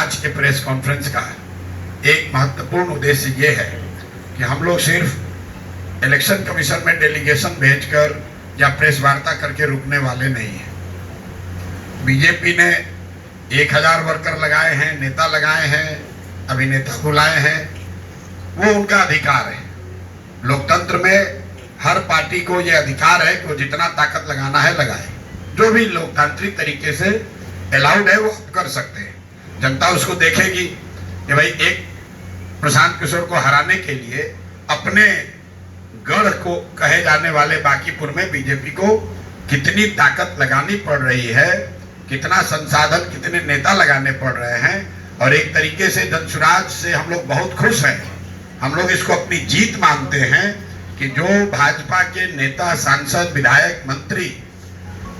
आज के press conference का एक महत्वपूर्ण उद्देश्य ये है कि हम लोग सिर्फ इलेक्शन कमीशन में डेलीगेशन भेजकर या प्रेस वार्ता करके रुकने वाले नहीं हैं। बीजेपी ने 1000 वर्कर लगाए हैं, नेता लगाए हैं, अभिनेता बुलाए हैं, वो उनका अधिकार है। लोकतंत्र में हर पार्टी को ये अधिकार है कि वो जितना ताकत लगाना है लगाए, जो भी लोकतांत्रिक तरीके से अलाउड है वो कर सकते हैं। जनता उसको देखेगी कि भाई एक प्रशांत किशोर को हराने के लिए अपने गढ़ को कहे जाने वाले बांकीपुर में बीजेपी को कितनी ताकत लगानी पड़ रही है, कितना संसाधन, कितने नेता लगाने पड़ रहे हैं। और एक तरीके से जनसुराज से हम लोग बहुत खुश हैं। हम लोग इसको अपनी जीत मानते हैं कि जो भाजपा के नेता, सांसद, विधायक, मंत्री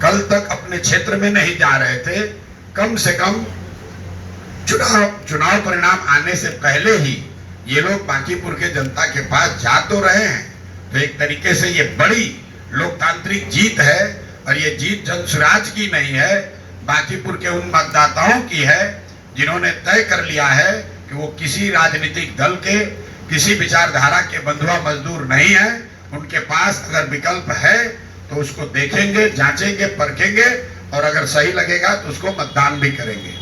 कल तक अपने क्षेत्र में नहीं जा रहे थे, कम से कम चुनाव परिणाम आने से पहले ही ये लोग बांकीपुर के जनता के पास जा तो रहे हैं। तो एक तरीके से ये बड़ी लोकतांत्रिक जीत है और ये जीत जनसुराज की नहीं है, बांकीपुर के उन मतदाताओं की है जिन्होंने तय कर लिया है कि वो किसी राजनीतिक दल के, किसी विचारधारा के बंधुआ मजदूर नहीं है। उनके पास अगर विकल्प है तो उसको देखेंगे, जांचेंगे, परखेंगे और अगर सही लगेगा तो उसको मतदान भी करेंगे।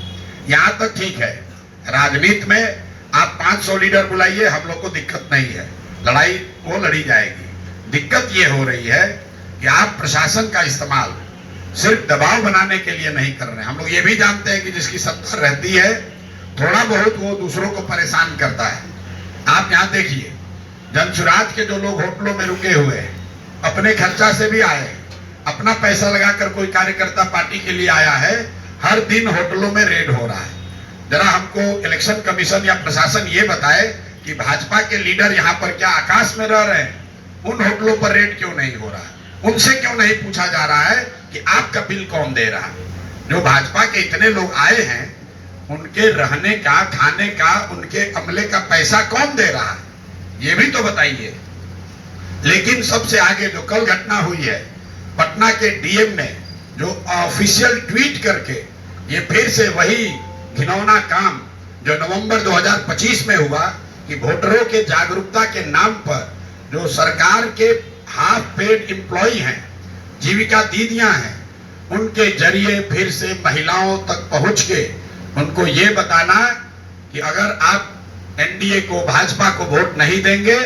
यहाँ तक ठीक है, राजनीति में आप 500 लीडर बुलाइए, हम लोग को दिक्कत नहीं है, लड़ाई वो लड़ी जाएगी। दिक्कत ये हो रही है कि आप प्रशासन का इस्तेमाल सिर्फ दबाव बनाने के लिए नहीं कर रहे हैं। हम लोग ये भी जानते हैं कि जिसकी सत्ता रहती है थोड़ा बहुत वो दूसरों को परेशान करता है। आप यहाँ देखिए, जनसुराज के जो लोग होटलों में रुके हुए हैं, अपने खर्चा से भी आए, अपना पैसा लगाकर कोई कार्यकर्ता पार्टी के लिए आया है, हर दिन होटलों में रेड हो रहा है। जरा हमको इलेक्शन कमीशन या प्रशासन ये बताए कि भाजपा के लीडर यहाँ पर क्या आकाश में रह रहे हैं? उन होटलों पर रेड क्यों नहीं हो रहा? उनसे क्यों नहीं पूछा जा रहा है कि आपका बिल कौन दे रहा? जो भाजपा के इतने लोग आए हैं, उनके रहने का, खाने का, उनके अमले का पैसा कौन दे रहा है? ये भी तो बताइए। लेकिन सबसे आगे जो कल घटना हुई है, पटना के डीएम ने जो ऑफिशियल ट्वीट करके ये फिर से वही घिनौना काम जो नवंबर 2025 में हुआ कि वोटरों के जागरूकता के नाम पर जो सरकार के हाफ पेड एम्प्लॉई हैं, जीविका दीदियां हैं, उनके जरिए फिर से महिलाओं तक पहुंच के उनको ये बताना कि अगर आप एनडीए को, भाजपा को वोट नहीं देंगे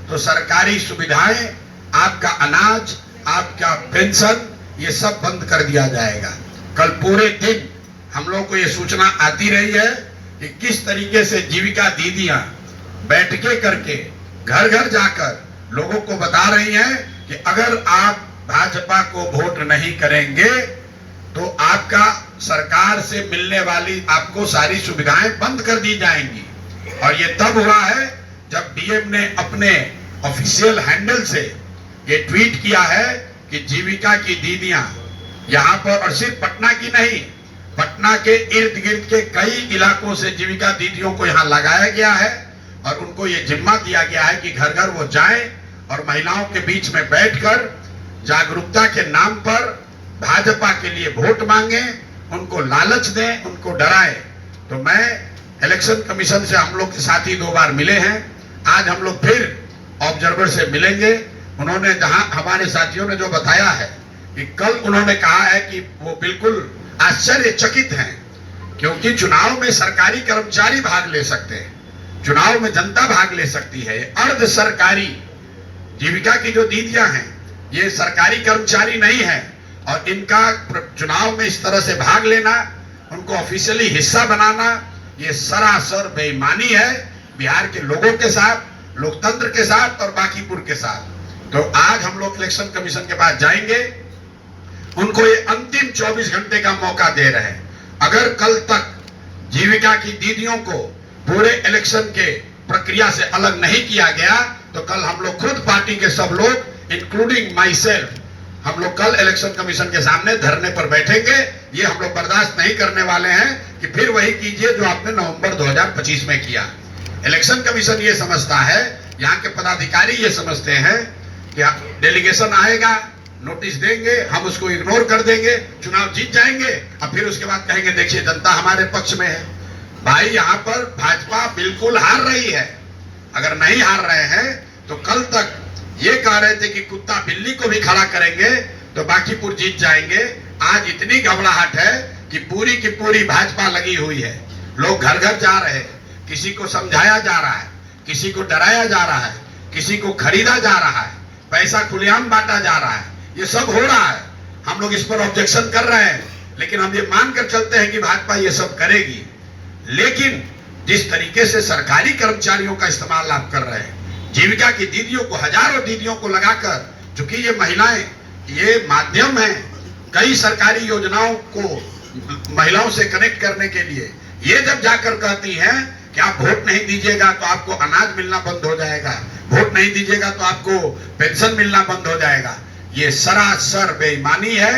तो सरकारी सुविधाएं, आपका अनाज, आपका पेंशन, ये सब बंद कर दिया जाएगा। कल पूरे दिन हम लोग को ये सूचना आती रही है कि किस तरीके से जीविका दीदियां बैठके करके घर घर जाकर लोगों को बता रही हैं कि अगर आप भाजपा को वोट नहीं करेंगे तो आपका सरकार से मिलने वाली आपको सारी सुविधाएं बंद कर दी जाएंगी। और ये तब हुआ है जब डीएम ने अपने ऑफिशियल हैंडल से ये ट्वीट किया है कि जीविका की दीदियां यहाँ पर, और सिर्फ पटना की नहीं, पटना के इर्द गिर्द के कई इलाकों से जीविका दीदियों को यहाँ लगाया गया है और उनको ये जिम्मा दिया गया है कि घर घर वो जाएं और महिलाओं के बीच में बैठकर जागरूकता के नाम पर भाजपा के लिए वोट मांगे, उनको लालच दें, उनको डराएं। तो मैं इलेक्शन कमीशन से हम लोग के साथी 2 बार मिले हैं, आज हम लोग फिर ऑब्जर्वर से मिलेंगे। उन्होंने जहां हमारे साथियों ने जो बताया है कि कल उन्होंने कहा है कि वो बिल्कुल आश्चर्यचकित हैं, क्योंकि चुनाव में सरकारी कर्मचारी भाग ले सकते हैं, चुनाव में जनता भाग ले सकती है। अर्ध सरकारी जीविका की जो दीदियां हैं ये सरकारी कर्मचारी नहीं है और इनका चुनाव में इस तरह से भाग लेना, उनको ऑफिशियली हिस्सा बनाना, ये सरासर बेईमानी है बिहार के लोगों के साथ, लोकतंत्र के साथ और बांकीपुर के साथ। तो आज हम लोग इलेक्शन कमीशन के पास जाएंगे, उनको ये अंतिम 24 घंटे का मौका दे रहे हैं। अगर कल तक जीविका की दीदियों को पूरे इलेक्शन के प्रक्रिया से अलग नहीं किया गया तो कल हम लोग खुद पार्टी के सब लोग इंक्लूडिंग माई सेल्फ, हम लोग कल इलेक्शन कमीशन के सामने धरने पर बैठेंगे। ये हम लोग बर्दाश्त नहीं करने वाले हैं कि फिर वही कीजिए जो आपने नवंबर 2025 में किया। इलेक्शन कमीशन ये समझता है, यहाँ के पदाधिकारी ये समझते हैं कि डेलीगेशन आएगा, नोटिस देंगे, हम उसको इग्नोर कर देंगे, चुनाव जीत जाएंगे और फिर उसके बाद कहेंगे देखिए जनता हमारे पक्ष में है। भाई यहाँ पर भाजपा बिल्कुल हार रही है। अगर नहीं हार रहे हैं तो कल तक ये कह रहे थे कि कुत्ता बिल्ली को भी खड़ा करेंगे तो बांकीपुर जीत जाएंगे। आज इतनी घबराहट है कि पूरी की पूरी भाजपा लगी हुई है। लोग घर घर जा रहे हैं, किसी को समझाया जा रहा है, किसी को डराया जा रहा है, किसी को खरीदा जा रहा है, पैसा खुलेआम बांटा जा रहा है। ये सब हो रहा है। हम लोग इस पर ऑब्जेक्शन कर रहे हैं, लेकिन हम ये मानकर चलते हैं कि भाजपा ये सब करेगी। लेकिन जिस तरीके से सरकारी कर्मचारियों का इस्तेमाल आप कर रहे हैं, जीविका की दीदियों को, हजारों दीदियों को लगाकर, चूंकि ये महिलाएं ये माध्यम है कई सरकारी योजनाओं को महिलाओं से कनेक्ट करने के लिए, ये जब जाकर कहती हैं कि आप वोट नहीं दीजिएगा तो आपको अनाज मिलना बंद हो जाएगा, वोट नहीं दीजिएगा तो आपको पेंशन मिलना बंद हो जाएगा, ये सरासर बेईमानी है।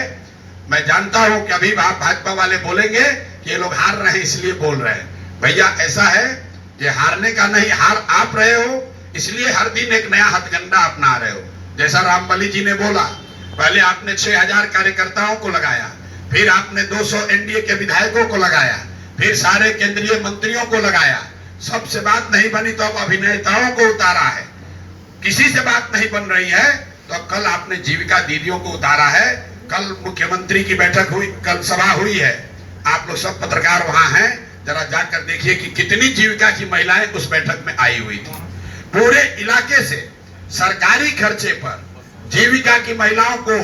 मैं जानता हूं कि अभी भाजपा वाले बोलेंगे कि ये लोग हार रहे हैं इसलिए बोल रहे हैं। भैया ऐसा है कि हारने का नहीं, हार आप रहे हो, इसलिए हर दिन एक नया हथकंडा अपना रहे हो। जैसा रामबली जी ने बोला, पहले आपने 6000 कार्यकर्ताओं को लगाया, फिर आपने 200 एनडीए के विधायकों को लगाया, फिर सारे केंद्रीय मंत्रियों को लगाया। सबसे बात नहीं बनी तो अब अभिनेताओं को उतारा है। किसी से बात नहीं बन रही है तो अब कल आपने जीविका दीदियों को उतारा है। कल मुख्यमंत्री की बैठक हुई, कल सभा हुई है, आप लोग सब पत्रकार वहां हैं, जरा जाकर देखिए कि कितनी जीविका की महिलाएं उस बैठक में आई हुई थी। पूरे इलाके से सरकारी खर्चे पर जीविका की महिलाओं को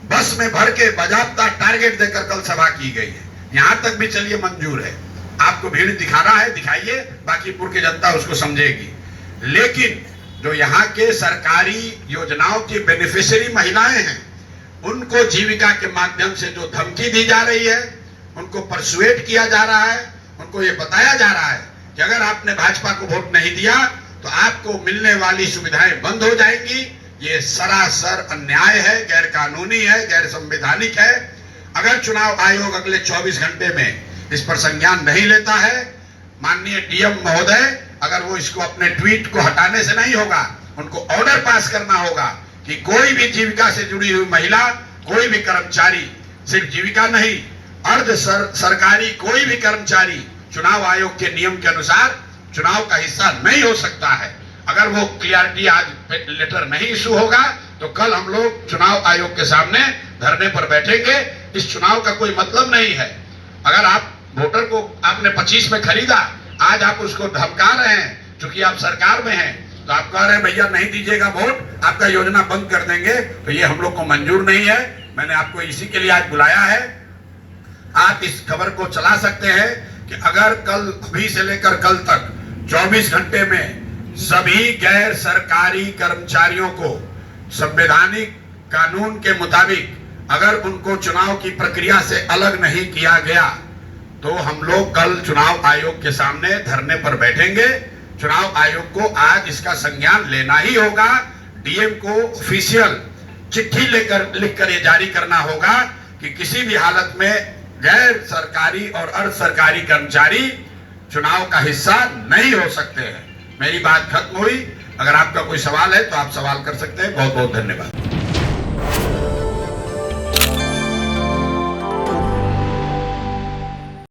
बस में भर के बाजाबता टारगेट देकर कल सभा की गई है। यहां तक भी चलिए मंजूर है, आपको भीड़ दिखा रहा है, दिखाइए, बांकीपुर की जनता उसको समझेगी। लेकिन जो यहाँ के सरकारी योजनाओं की बेनिफिशियरी महिलाएं हैं, उनको जीविका के माध्यम से जो धमकी दी जा रही है, उनको परसुएट किया जा रहा है, उनको ये बताया जा रहा है कि अगर आपने भाजपा को वोट नहीं दिया तो आपको मिलने वाली सुविधाएं बंद हो जाएंगी। ये सरासर अन्याय है, गैर कानूनी है, गैर संवैधानिक है। अगर चुनाव आयोग अगले 24 घंटे में इस पर संज्ञान नहीं लेता है, माननीय डीएम महोदय, अगर वो इसको अपने ट्वीट को हटाने से नहीं होगा, उनको ऑर्डर पास करना होगा कि कोई भी जीविका से जुड़ी हुई महिला, कोई भी कर्मचारी, सिर्फ जीविका नहीं, अर्ध सरकारी कोई भी कर्मचारी चुनाव आयोग के नियम के अनुसार चुनाव का हिस्सा नहीं हो सकता है। अगर वो क्लियरिटी आज लेटर नहीं इशू होगा तो कल हम लोग चुनाव आयोग के सामने धरने पर बैठेंगे। इस चुनाव का कोई मतलब नहीं है। अगर आप वोटर को आपने 25 में खरीदा, आज आप उसको धमका रहे हैं, चूंकि आप सरकार में हैं, तो आप कह रहे हैं भैया नहीं दीजिएगा वोट, आपका योजना बंद कर देंगे, तो ये हम लोग को मंजूर नहीं है। मैंने आपको इसी के लिए आज बुलाया है। आप इस खबर को चला सकते हैं कि अगर कल, अभी से लेकर कल तक 24 घंटे में सभी गैर सरकारी कर्मचारियों को संवैधानिक कानून के मुताबिक अगर उनको चुनाव की प्रक्रिया से अलग नहीं किया गया तो हम लोग कल चुनाव आयोग के सामने धरने पर बैठेंगे। चुनाव आयोग को आज इसका संज्ञान लेना ही होगा। डीएम को ऑफिशियल चिट्ठी लिखकर ये जारी करना होगा कि किसी भी हालत में गैर सरकारी और अर्ध सरकारी कर्मचारी चुनाव का हिस्सा नहीं हो सकते हैं। मेरी बात खत्म हुई। अगर आपका कोई सवाल है तो आप सवाल कर सकते हैं। बहुत बहुत धन्यवाद।